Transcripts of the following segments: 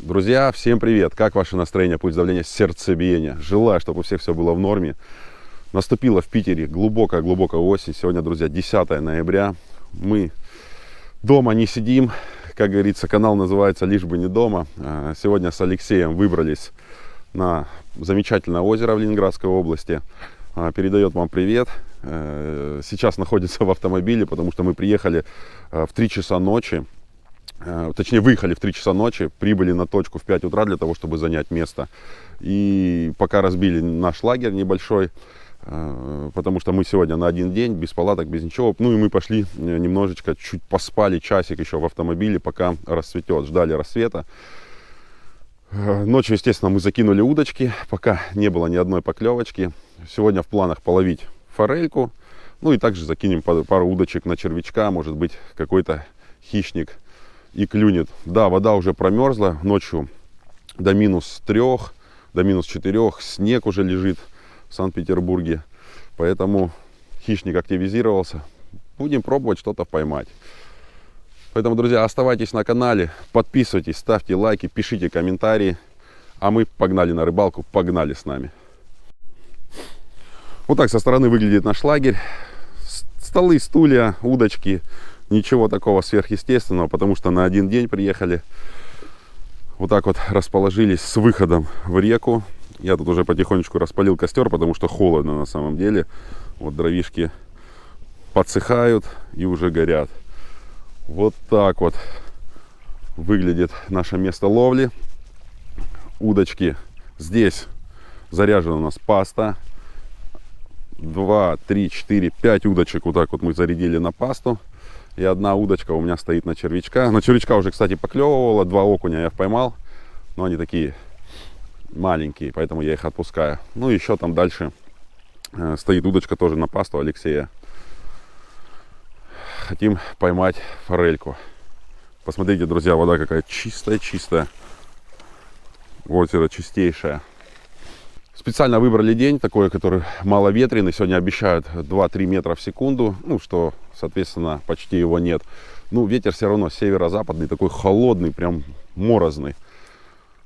Друзья, всем привет! Как ваше настроение, пульс давления, сердцебиение? Желаю, чтобы у всех все было в норме. Наступила в Питере глубокая осень. Сегодня, друзья, 10 ноября. Мы дома не сидим. Как говорится, канал называется «Лишь бы не дома». Сегодня с Алексеем выбрались на замечательное озеро в Ленинградской области. Передает вам привет. Сейчас находится в автомобиле, потому что мы приехали в 3 часа ночи. Точнее, выехали в 3 часа ночи, прибыли на точку в 5 утра для того, чтобы занять место. И пока разбили наш лагерь небольшой, потому что мы сегодня на один день, без палаток, без ничего. Ну и мы пошли немножечко, чуть поспали, часик еще в автомобиле, пока расцветет. Ждали рассвета. Ночью, естественно, мы закинули удочки, пока не было ни одной поклевочки. Сегодня в планах половить форельку. Ну и также закинем пару удочек на червячка, может быть, какой-то хищник и клюнет. Да, вода уже промерзла, ночью до -3, до -4, снег уже лежит в Санкт-Петербурге, поэтому хищник активизировался. Будем пробовать что-то поймать. Поэтому, друзья, оставайтесь на канале, подписывайтесь, ставьте лайки, пишите комментарии, а мы погнали на рыбалку, погнали с нами. Вот так со стороны выглядит наш лагерь. Столы, стулья, удочки. Ничего такого сверхъестественного, потому что на один день приехали. Вот так вот расположились с выходом в реку. Я тут уже потихонечку распалил костер, потому что холодно на самом деле. Вот дровишки подсыхают и уже горят. Вот так вот выглядит наше место ловли. Удочки. Здесь заряжена у нас паста. 2, 3, 4, 5 удочек вот так вот мы зарядили на пасту. И одна удочка у меня стоит на червячка. На червячка уже, кстати, поклевывала. 2 окуня я поймал. Но они такие маленькие, поэтому я их отпускаю. Ну, еще там дальше стоит удочка тоже на пасту Алексея. Хотим поймать форельку. Посмотрите, друзья, вода какая чистая-чистая. Озеро чистейшее. Специально выбрали день такой, который маловетренный. Сегодня обещают 2-3 метра в секунду. Ну, что, соответственно, почти его нет. Ну, ветер все равно северо-западный, такой холодный, прям морозный.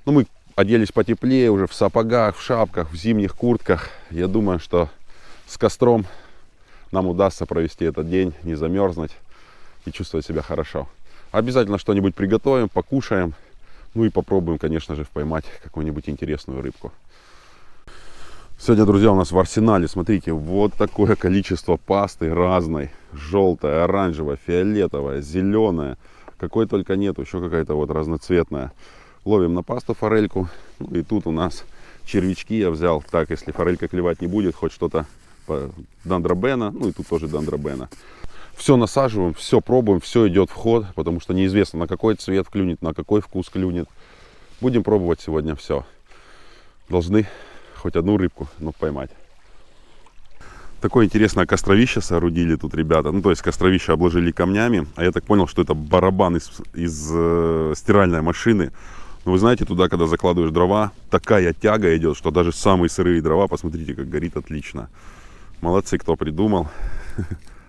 Ну, мы оделись потеплее, уже в сапогах, в шапках, в зимних куртках. Я думаю, что с костром нам удастся провести этот день, не замерзнуть и чувствовать себя хорошо. Обязательно что-нибудь приготовим, покушаем. Ну и попробуем, конечно же, поймать какую-нибудь интересную рыбку. Сегодня, друзья, у нас в арсенале, смотрите, вот такое количество пасты разной. Желтая, оранжевая, фиолетовая, зеленая. какой только нету, еще какая-то вот разноцветная. Ловим на пасту форельку. Ну, и тут у нас червячки я взял. Так, если форелька клевать не будет, хоть что-то дендробена. Ну и тут тоже дендробена. Все насаживаем, все пробуем, все идет в ход, потому что неизвестно, на какой цвет клюнет, на какой вкус клюнет. Будем пробовать сегодня все. Должны хоть одну рыбку, но поймать. Такое интересное костровище соорудили тут ребята. Ну, то есть костровище обложили камнями. А я так понял, что это барабан из стиральной машины. Но вы знаете, туда, когда закладываешь дрова, такая тяга идет, что даже самые сырые дрова, посмотрите, как горит отлично. Молодцы, кто придумал.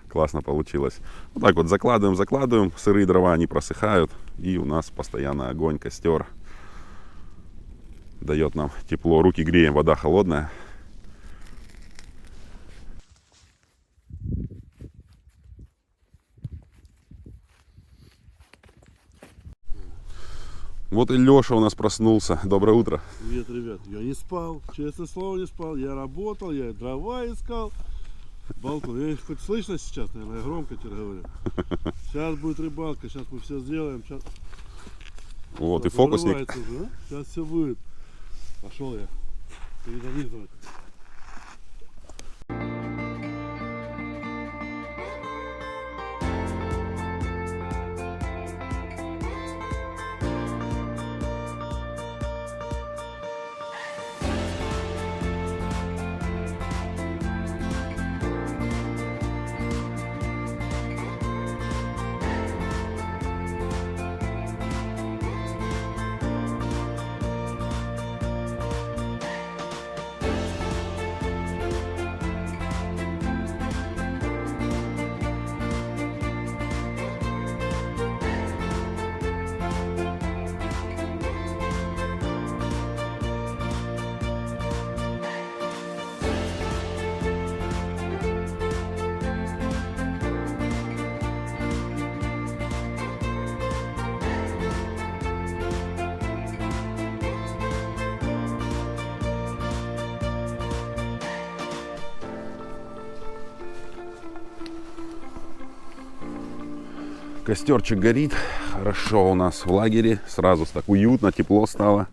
Классно получилось. Вот так вот закладываем. Сырые дрова, они просыхают. И у нас постоянно огонь, костер. Дает нам тепло. Руки греем, вода холодная. Вот и Леша у нас проснулся. Доброе утро. Привет, ребят. Я не спал, честное слово, не спал. Я работал, я дрова искал. Балкон. Я хоть слышно сейчас, наверное, я громко теперь говорю. Сейчас будет рыбалка, сейчас мы все сделаем. Сейчас... Вот и фокусник. Уже, да? Сейчас все будет. Пошел я передонизывать. Костерчик горит. Хорошо у нас в лагере. Сразу так уютно, тепло стало.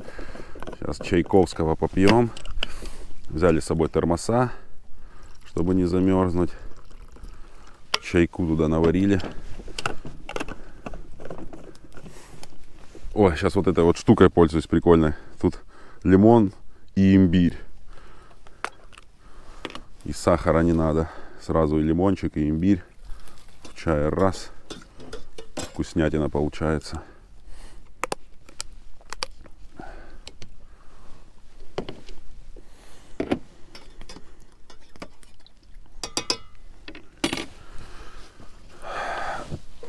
Сейчас чайковского попьем. Взяли с собой термоса, чтобы не замерзнуть. Чайку туда наварили. Ой, сейчас вот этой вот штукой пользуюсь прикольной. Тут лимон и имбирь. И сахара не надо. Сразу и лимончик, и имбирь. В чае раз. Вкуснятина получается.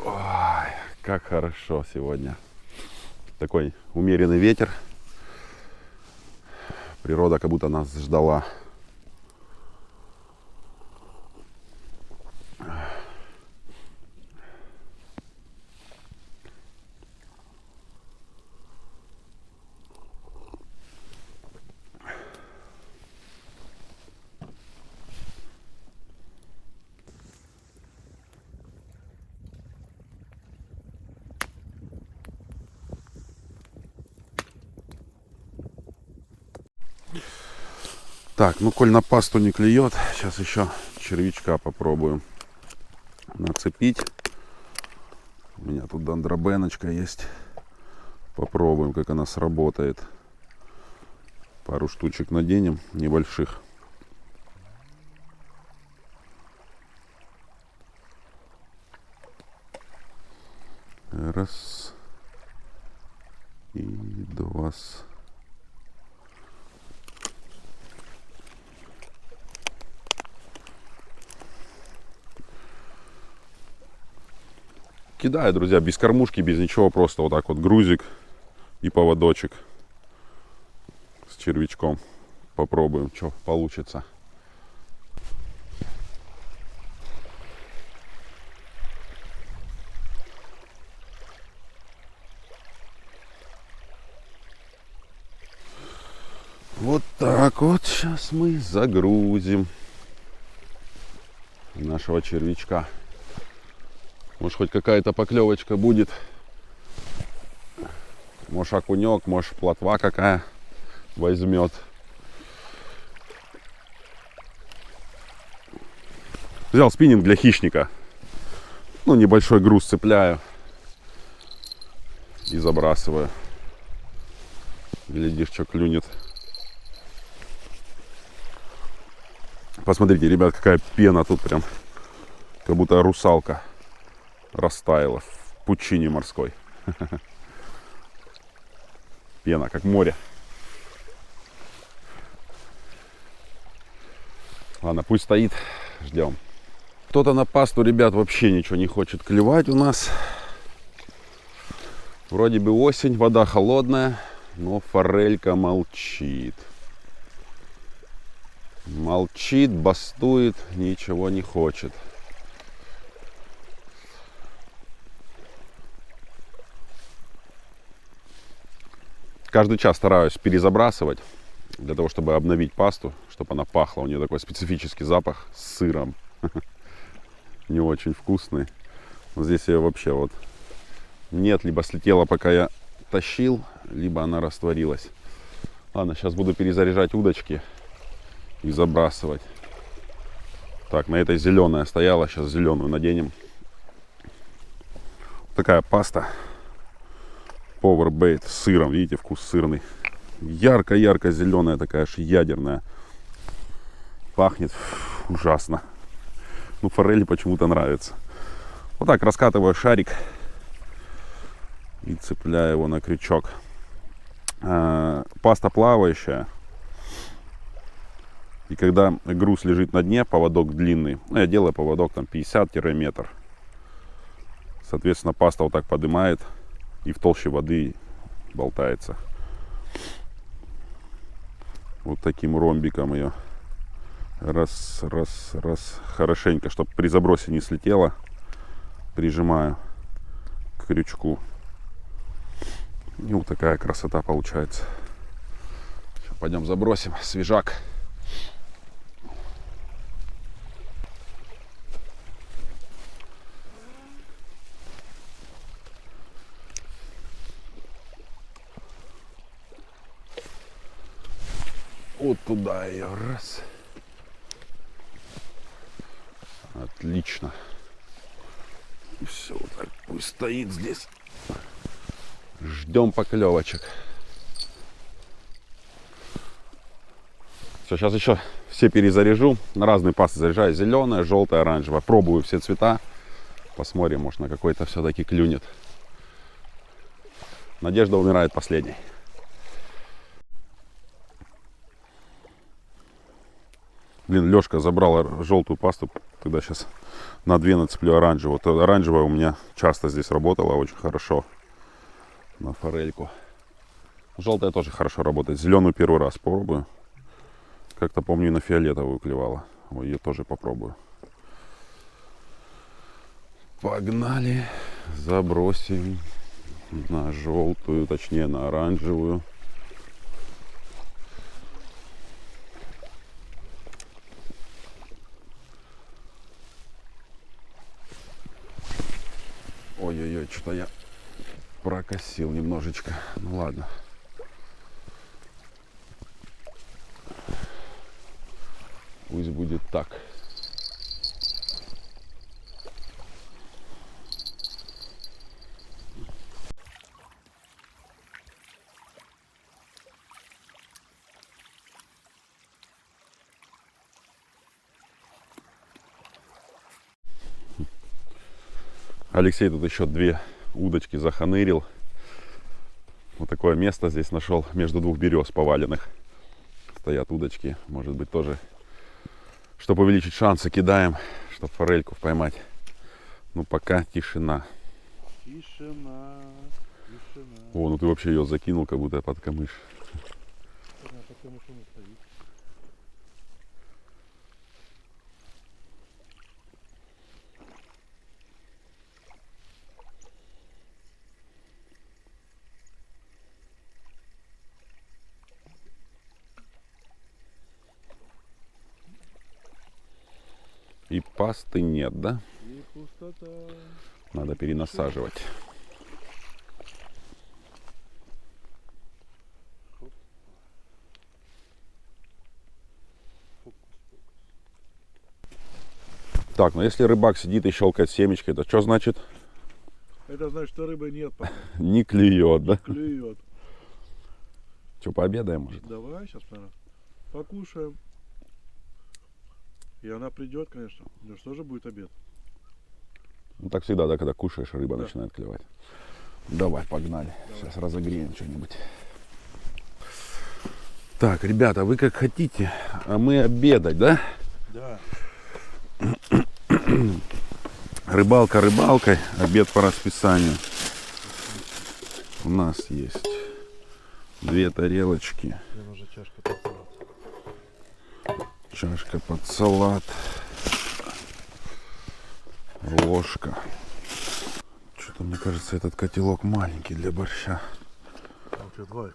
Ой, как хорошо сегодня. Такой умеренный ветер. Природа как будто нас ждала. Так, ну коль на пасту не клюет, сейчас еще червячка попробуем нацепить. У меня тут дендробеночка есть. Попробуем, как она сработает. Пару штучек наденем, небольших. Раз. И два. Кидаю, друзья, без кормушки, без ничего, просто вот так вот грузик и поводочек с червячком. Попробуем, что получится. Вот так вот сейчас мы загрузим нашего червячка. Может, хоть какая-то поклевочка будет. Может окунек, может плотва какая возьмет. Взял спиннинг для хищника. Ну, небольшой груз цепляю и забрасываю. Глядишь, что клюнет. Посмотрите, ребят, какая пена тут прям. Как будто русалка растаяла в пучине морской. Пена, как море. Ладно, пусть стоит. Ждем. Кто-то на пасту, ребят, вообще ничего не хочет клевать у нас. Вроде бы осень, вода холодная, но форелька молчит. Молчит, бастует, ничего не хочет. Каждый час стараюсь перезабрасывать, для того, чтобы обновить пасту, чтобы она пахла. У нее такой специфический запах с сыром. Не очень вкусный. Вот здесь ее вообще вот нет, либо слетела, пока я тащил, либо она растворилась. Ладно, сейчас буду перезаряжать удочки и забрасывать. Так, на этой зеленая стояла, сейчас зеленую наденем. Такая паста Power Bait с сыром, видите, вкус сырный. Ярко-ярко зеленая, такая аж ядерная. Пахнет ужасно. Ну, форели почему-то нравится. Вот так раскатываю шарик и цепляю его на крючок. Паста плавающая. И когда груз лежит на дне, поводок длинный, ну, я делаю поводок там 50-метр. Соответственно, паста вот так поднимает и в толще воды болтается. Вот таким ромбиком ее. Раз, раз, раз. Хорошенько, чтобы при забросе не слетело. Прижимаю к крючку. И вот такая красота получается. Сейчас пойдем забросим. Свежак. Вот туда ее. Раз. Отлично. И все, вот так пусть стоит здесь. Ждем поклевочек. Все, сейчас еще все перезаряжу. На разные пасты заряжаю. Зеленая, желтая, оранжевая. Пробую все цвета. Посмотрим, может на какой-то все-таки клюнет. Надежда умирает последней. Блин, Лешка забрал желтую пасту. Тогда сейчас на 2 нацеплю оранжевую. Вот оранжевая у меня часто здесь работала очень хорошо. На форельку. Желтая тоже хорошо работает. Зеленую первый раз попробую. Как-то помню, на фиолетовую клевала. Ой, ее тоже попробую. Погнали. Забросим на желтую, точнее на оранжевую. Ой-ой-ой, что-то я прокосил немножечко. Ну ладно. Пусть будет так. Алексей тут еще 2 удочки заханырил. Вот такое место здесь нашел между 2 берез поваленных. Стоят удочки. Может быть, тоже, чтобы увеличить шансы, кидаем, чтобы форельку поймать. Ну, пока тишина. Тишина, тишина. О, ну ты вообще ее закинул, как будто под камыш. Потому что он стоит. И пасты нет, да? И пустота. Надо перенасаживать. Так, но если рыбак сидит и щелкает семечкой, это что значит? Это значит, что рыбы нет, Не клюет, да? клюет. Что, пообедаем, может? Давай сейчас, наверное, покушаем. И она придет, конечно. У нее же тоже будет обед. Ну так всегда, да, когда кушаешь, рыба Да. начинает клевать. Давай, погнали. Сейчас разогреем что-нибудь. Так, ребята, вы как хотите, а мы обедать, да? Да. Рыбалка рыбалкой, обед по расписанию. У нас есть 2 тарелочки, Мне нужна чашка под салат. чашка под салат, ложка. Что-то мне кажется, этот котелок маленький для борща. А у тебя 2 их,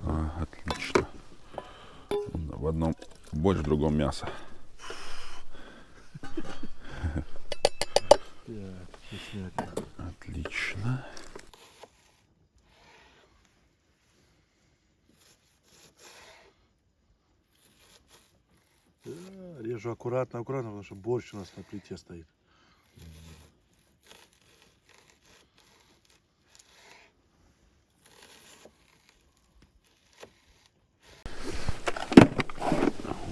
по-моему. Отлично. В одном борщ, в другом мясо. Так, вкуснятина. Отлично. Да, режу аккуратно, аккуратно, потому что борщ у нас на плите стоит.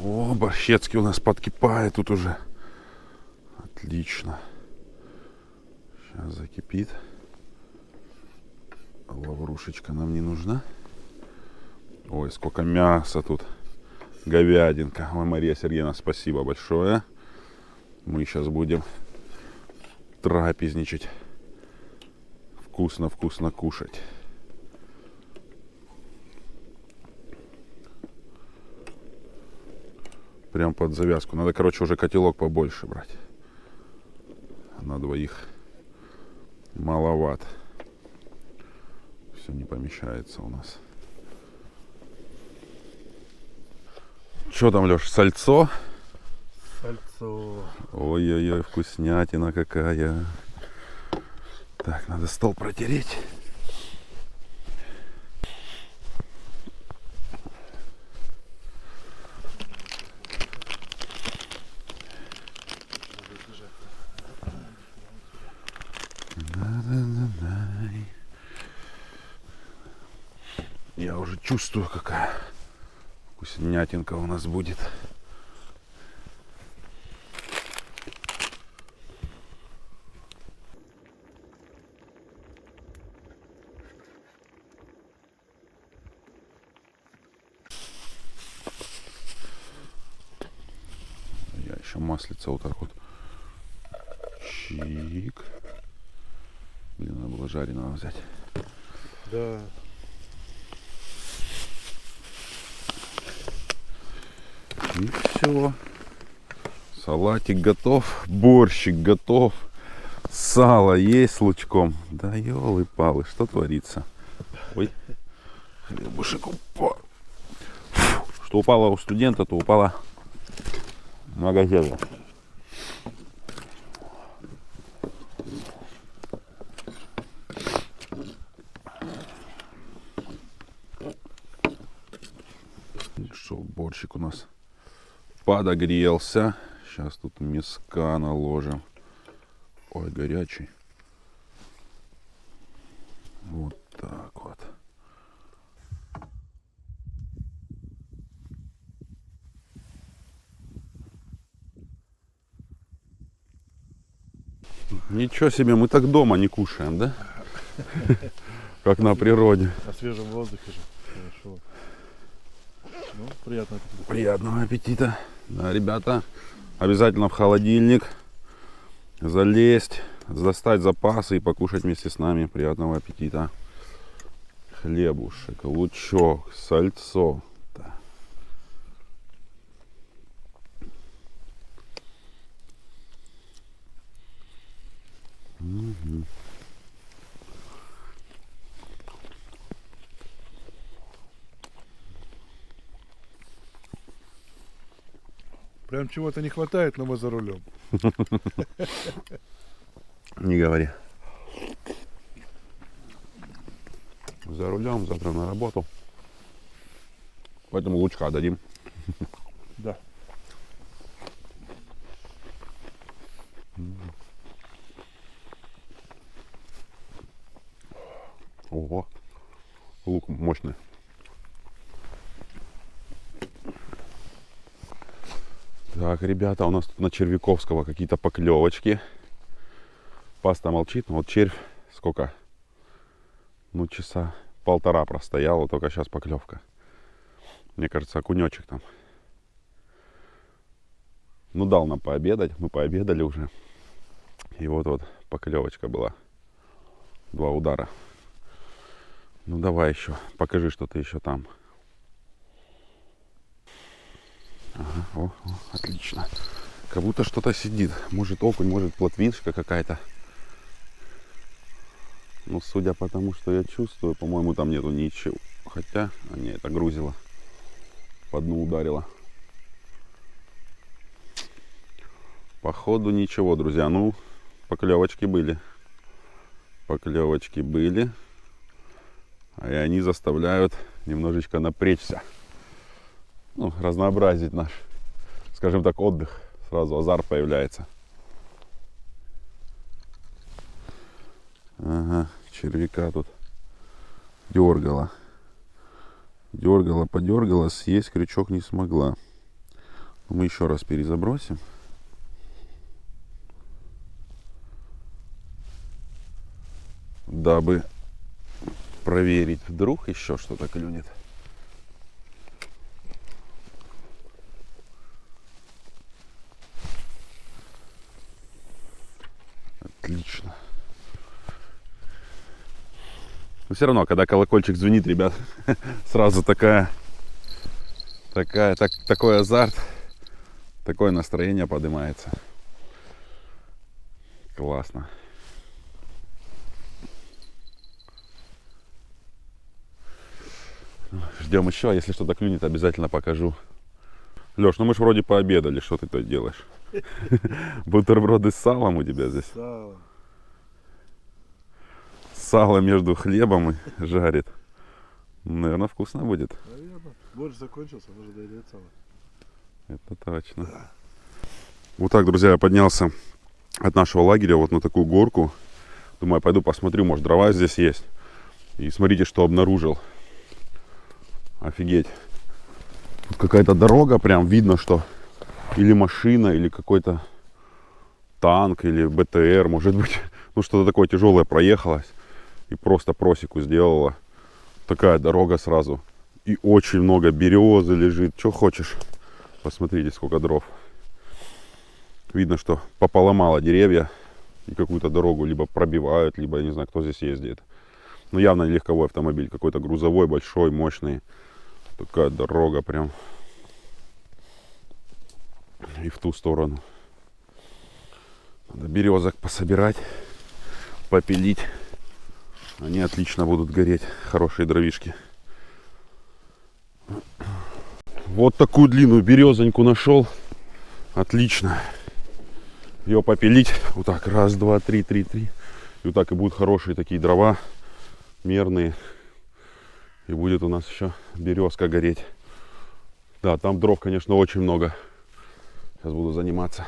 О, борщецкий у нас подкипает тут уже. Отлично. Сейчас закипит. Лаврушечка нам не нужна. Ой, сколько мяса тут. Говядинка. Ой, Мария Сергеевна, спасибо большое. Мы сейчас будем трапезничать. Вкусно-вкусно кушать. Прям под завязку. Надо, короче, уже котелок побольше брать. На двоих маловат. Все не помещается у нас. Что там, Леш, сальцо? Сальцо. Ой-ой-ой, вкуснятина какая. Так, надо стол протереть. Я уже чувствую, какая вкуснятинка у нас будет. Я еще маслица вот так вот. Чик. Блин, надо было жареного взять. Да. И все. Салатик готов. Борщик готов. Сало есть с лучком. Да елы-палы, что творится? Ой, хлебушек упал. Что упало у студента, то упало в магазине. Что, борщик у нас подогрелся. Сейчас тут мяска наложим. Ой, горячий. Вот так вот. Ничего себе, мы так дома не кушаем, да? Как на природе. На свежем воздухе же. Хорошо. Ну, приятного аппетита. Приятного аппетита. Да, ребята, обязательно в холодильник залезть, достать запасы и покушать вместе с нами. Приятного аппетита. Хлебушек, лучок, сальцо. Да. Угу. Прям чего-то не хватает, но мы за рулем. Не говори. За рулем, завтра на работу. Поэтому лучка дадим. Да. Ого, лук мощный. Так, ребята, у нас тут на Червяковского какие-то поклевочки. Паста молчит, но вот червь сколько? Ну, часа полтора простоял, вот только сейчас поклевка. Мне кажется, окунечек там. Ну, дал нам пообедать, мы пообедали уже. И вот поклевочка была. 2 удара. Ну, давай еще, покажи, что ты еще там. Ага, о, отлично. Как будто что-то сидит. Может окунь, может плотвишка какая-то. Ну, судя по тому, что я чувствую, по-моему, там нету ничего. Хотя, не, это грузило. По дну ударило. Походу ничего, друзья. Ну, поклевочки были. Поклевочки были. И они заставляют немножечко напрячься. Ну, разнообразить наш, скажем так, отдых. Сразу азарт появляется. Ага, червяка тут дергала. Дергала, подергала, съесть крючок не смогла. Мы еще раз перезабросим. Дабы проверить, вдруг еще что-то клюнет. Отлично. Но все равно, когда колокольчик звенит, ребят, сразу такой азарт, такое настроение поднимается. Классно. Ждем еще, если что-то клюнет, обязательно покажу. Леш, ну мы же вроде пообедали, что ты тут делаешь? Бутерброды с салом у тебя здесь? Сало. Сало между хлебом и жарит. Наверное, вкусно будет. Наверное. Борщ закончился, нужно доедать сало. Это точно. Вот так, друзья, я поднялся от нашего лагеря вот на такую горку. Думаю, пойду посмотрю, может, дрова здесь есть. И смотрите, что обнаружил. Офигеть. Тут какая-то дорога, прям видно, что или машина, или какой-то танк, или БТР, может быть. Ну, что-то такое тяжелое проехалось. И просто просеку сделала. Такая дорога сразу. И очень много березы лежит. Что хочешь. Посмотрите, сколько дров. Видно, что пополомало деревья. И какую-то дорогу либо пробивают, либо, я не знаю, кто здесь ездит. Но явно не легковой автомобиль. Какой-то грузовой, большой, мощный. Такая дорога прям. И в ту сторону. Надо березок пособирать, попилить. Они отлично будут гореть. Хорошие дровишки. Вот такую длинную березоньку нашел. Отлично. Ее попилить. Вот так. Раз, два, три, три, три. И вот так и будут хорошие такие дрова. Мерные. И будет у нас еще березка гореть. Да, там дров, конечно, очень много. Сейчас буду заниматься.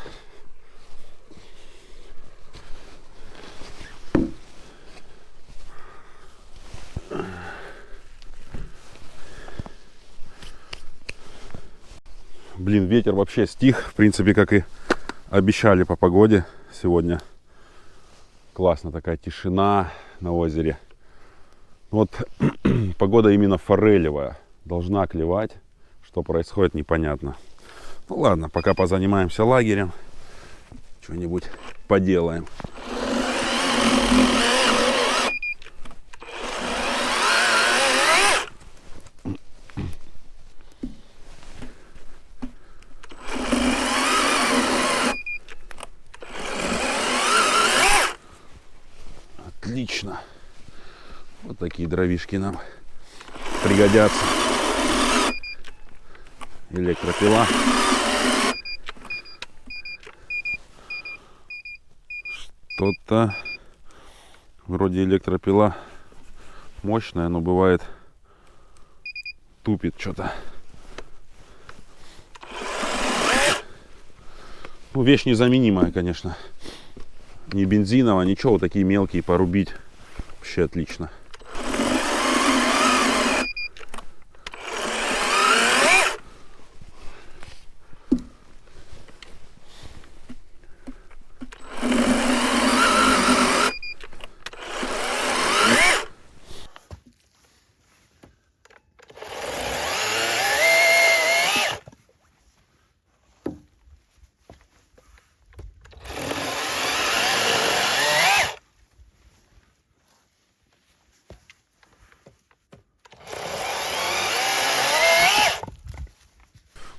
Блин, ветер вообще стих. В принципе, как и обещали по погоде сегодня. Классно, такая тишина на озере. Вот погода именно форелевая. Должна клевать. Что происходит, непонятно. Ну ладно, пока позанимаемся лагерем. Что-нибудь поделаем. Отлично. Вот такие дровишки нам пригодятся. Электропила. Что-то вроде электропила мощная, но бывает тупит что-то. Ну, вещь незаменимая, конечно. ни бензинового, ничего, вот такие мелкие порубить. Вообще отлично.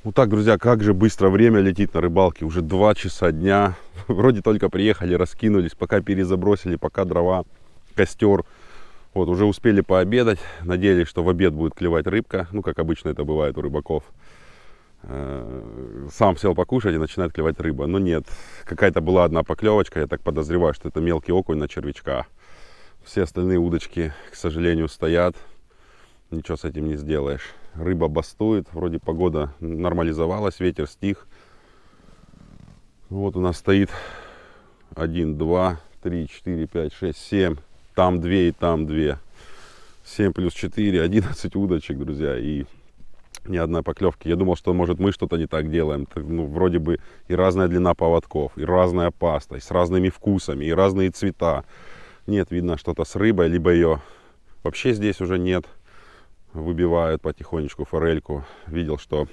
Вот так, друзья, как же быстро время летит на рыбалке. Уже 2 часа дня. Вроде только приехали, раскинулись, пока перезабросили, пока дрова, костер. Вот, уже успели пообедать. Надеялись, что в обед будет клевать рыбка. Ну, как обычно это бывает у рыбаков. Сам сел покушать и начинает клевать рыба. Но нет, какая-то была одна поклевочка. Я так подозреваю, что это мелкий окунь на червячка. Все остальные удочки, к сожалению, стоят. Ничего с этим не сделаешь. Рыба бастует, вроде погода нормализовалась, ветер стих. Вот у нас стоит 1, 2, 3, 4, 5, 6, 7. Там 2 и там 2. 7 плюс 4, 11 удочек, друзья. И ни одной поклевки. Я думал, что может мы что-то не так делаем. Ну, вроде бы и разная длина поводков, и разная паста, и с разными вкусами, и разные цвета. Нет, видно что-то с рыбой, либо ее вообще здесь уже нет. Выбивают потихонечку форельку. Видел, что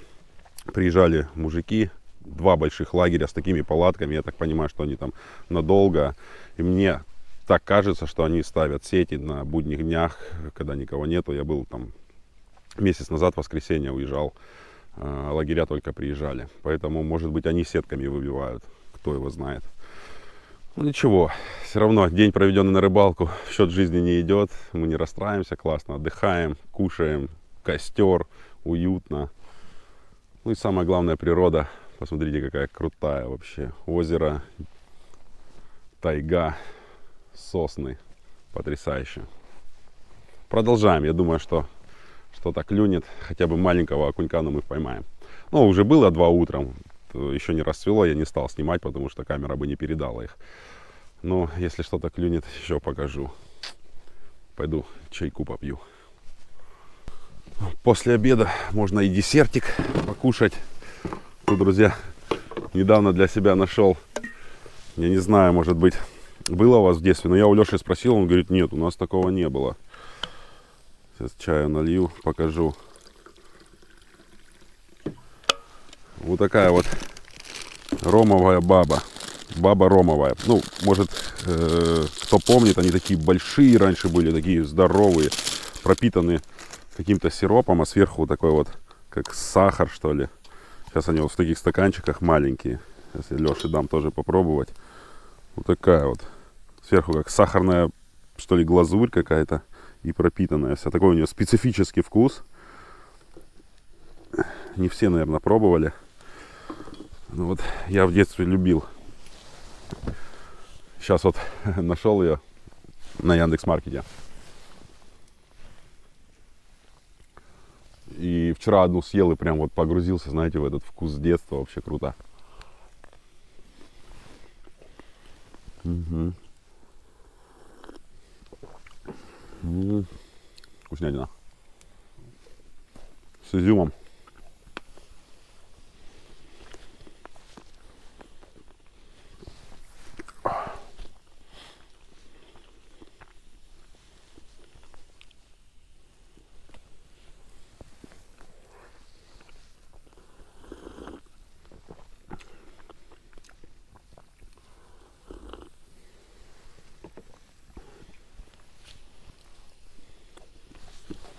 приезжали мужики, 2 больших лагеря с такими палатками. Я так понимаю, что они там надолго. И мне так кажется, что они ставят сети на будних днях, когда никого нету. Я был там месяц назад, в воскресенье уезжал. Лагеря только приезжали. Поэтому, может быть, они сетками выбивают. Кто его знает. Ну ничего, все равно день, проведенный на рыбалку, в счет жизни не идет. Мы не расстраиваемся, классно отдыхаем, кушаем, костер, уютно. Ну и самое главное, природа. Посмотрите, какая крутая вообще. Озеро, тайга, сосны. Потрясающе. Продолжаем. Я думаю, что что-то клюнет. Хотя бы маленького окунька, но мы поймаем. Ну, уже было 2 утром. Еще не расцвело, я не стал снимать, потому что камера бы не передала их. Но если что-то клюнет, еще покажу. Пойду чайку попью. После обеда можно и десертик покушать. Тут, друзья, недавно для себя нашел. Я не знаю, может быть, было у вас в детстве, но я у Леши спросил, он говорит, нет, у нас такого не было. Сейчас чаю налью, покажу. Вот такая вот ромовая баба. Баба ромовая. Ну, может, кто помнит, они такие большие раньше были, такие здоровые, пропитанные каким-то сиропом, а сверху такой вот, как сахар, что ли. Сейчас они вот в таких стаканчиках маленькие. Сейчас я Леше дам тоже попробовать. Вот такая вот. Сверху как сахарная, что ли, глазурь какая-то и пропитанная вся. Такой у нее специфический вкус. Не все, наверное, пробовали. Ну вот, я в детстве любил. Сейчас вот нашел ее на Яндекс.Маркете. И вчера одну съел и прям вот погрузился, знаете, в этот вкус детства. Вообще круто. Угу. Вкуснятина. С изюмом.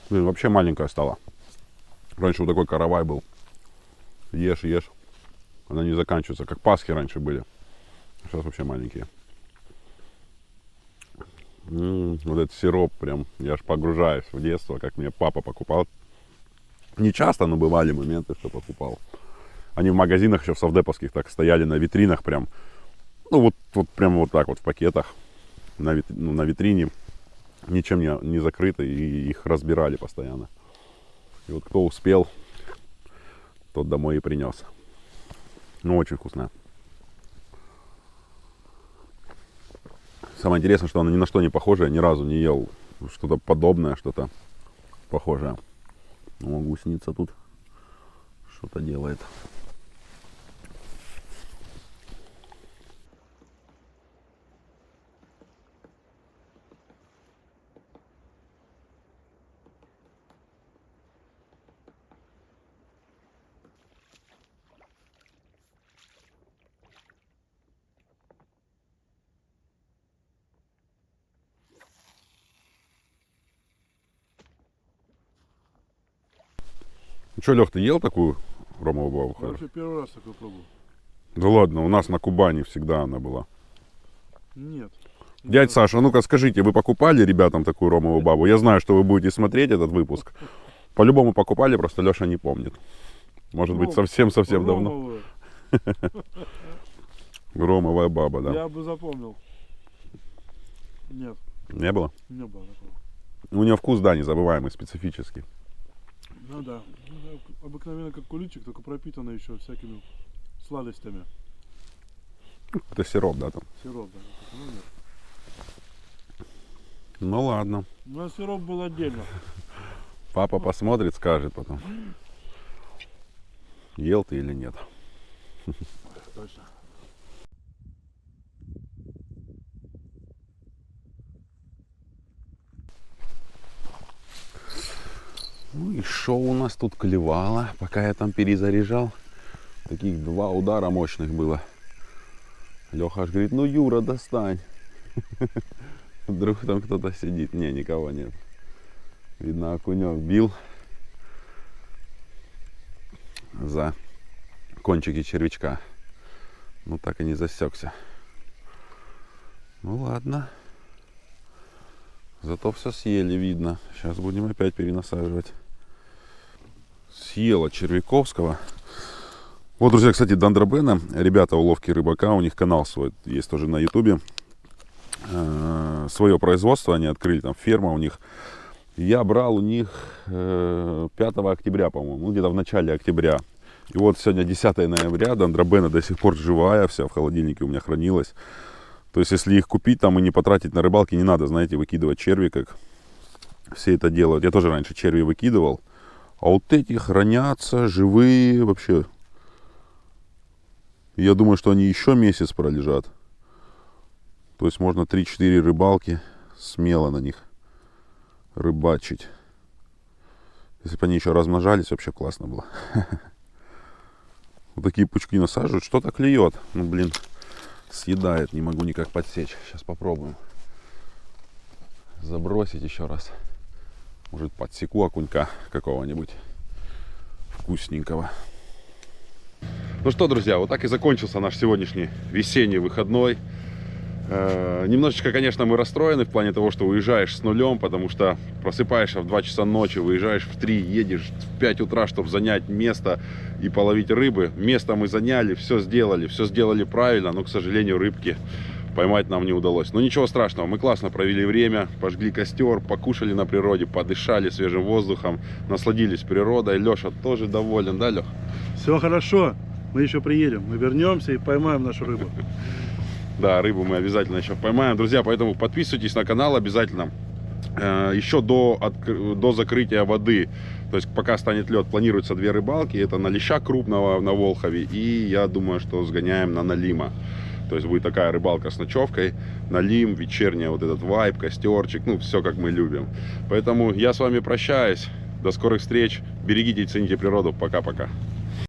Блин, вообще маленькая стала. Раньше вот такой каравай был. Ешь, ешь. Она не заканчивается. Как пасхи раньше были. Сейчас вообще маленькие. Вот этот сироп прям. Я аж погружаюсь в детство, как мне папа покупал. Не часто, но бывали моменты, что покупал. Они в магазинах еще в совдеповских так стояли на витринах прям. Ну вот прям вот так вот в пакетах. На витрине. Ничем не закрыто, и их разбирали постоянно. И вот кто успел, тот домой и принес. Ну, очень вкусно. Самое интересное, что она ни на что не похожа, я ни разу не ел что-то подобное, что-то похожее. Ну, гусеница тут что-то делает. Ну что, Лех, ты ел такую ромовую бабу? Я вообще первый раз такой пробовал. Да ладно, у нас на Кубани всегда она была. Нет. Дядь Саша, ну-ка скажите, вы покупали ребятам такую ромовую бабу? Я знаю, что вы будете смотреть этот выпуск. По-любому покупали, просто Леша не помнит. Может быть, совсем-совсем давно. Ромовую. Ромовая баба, да. Я бы запомнил. Нет, Не было? не было такого. У нее вкус, да, незабываемый, специфический. Ну да. Ну, обыкновенно как куличик, только пропитано еще всякими сладостями. Это сироп, да, там? Сироп, да. Ну, нет. Ну ладно. У нас сироп был отдельно. Папа посмотрит, скажет потом. Ел ты или нет. Точно. Ну и шо у нас тут клевало, пока я там перезаряжал. Таких 2 удара мощных было. Леха аж говорит, ну Юра, достань. Вдруг там кто-то сидит. Не, никого нет. Видно, окунек бил за кончики червячка. Ну так и не засекся. Ну ладно. Зато все съели, видно. Сейчас будем опять перенасаживать. Съела червяковского. Вот, друзья, кстати, Дандробена, ребята уловки рыбака, у них канал свой есть тоже на ютубе. Свое производство они открыли, там ферма у них. Я брал у них 5 октября, по-моему, ну где-то в начале октября. И вот сегодня 10 ноября, Дандробена до сих пор живая, вся в холодильнике у меня хранилась. То есть, если их купить там и не потратить на рыбалки, не надо, знаете, выкидывать черви, как все это делают. Я тоже раньше черви выкидывал. А вот эти хранятся, живые вообще. Я думаю, что они еще месяц пролежат. То есть, можно 3-4 рыбалки смело на них рыбачить. Если бы они еще размножались, вообще классно было. Вот такие пучки насаживают. Что-то клюет. Ну, блин. Съедает, не могу никак подсечь. Сейчас попробуем забросить еще раз. Может, подсеку окунька какого-нибудь вкусненького. Ну что, друзья, вот так и закончился наш сегодняшний весенний выходной. Немножечко, конечно, мы расстроены в плане того, что уезжаешь с нулем, потому что просыпаешься в 2 часа ночи, выезжаешь в 3, едешь в 5 утра, чтобы занять место и половить рыбы. Место мы заняли, все сделали правильно, но, к сожалению, рыбки поймать нам не удалось. Но ничего страшного, мы классно провели время, пожгли костер, покушали на природе, подышали свежим воздухом, насладились природой. Леша тоже доволен, да, Лех? Все хорошо, мы еще приедем, мы вернемся и поймаем нашу рыбу. Да, рыбу мы обязательно еще поймаем. Друзья, поэтому подписывайтесь на канал обязательно. Еще до закрытия воды, то есть пока станет лед, планируется 2 рыбалки. Это на леща крупного на Волхове, и я думаю, что сгоняем на налима. То есть будет такая рыбалка с ночевкой, налим, вечерняя, вот этот вайб, костерчик, ну все как мы любим. Поэтому я с вами прощаюсь, до скорых встреч, берегите и цените природу, пока-пока.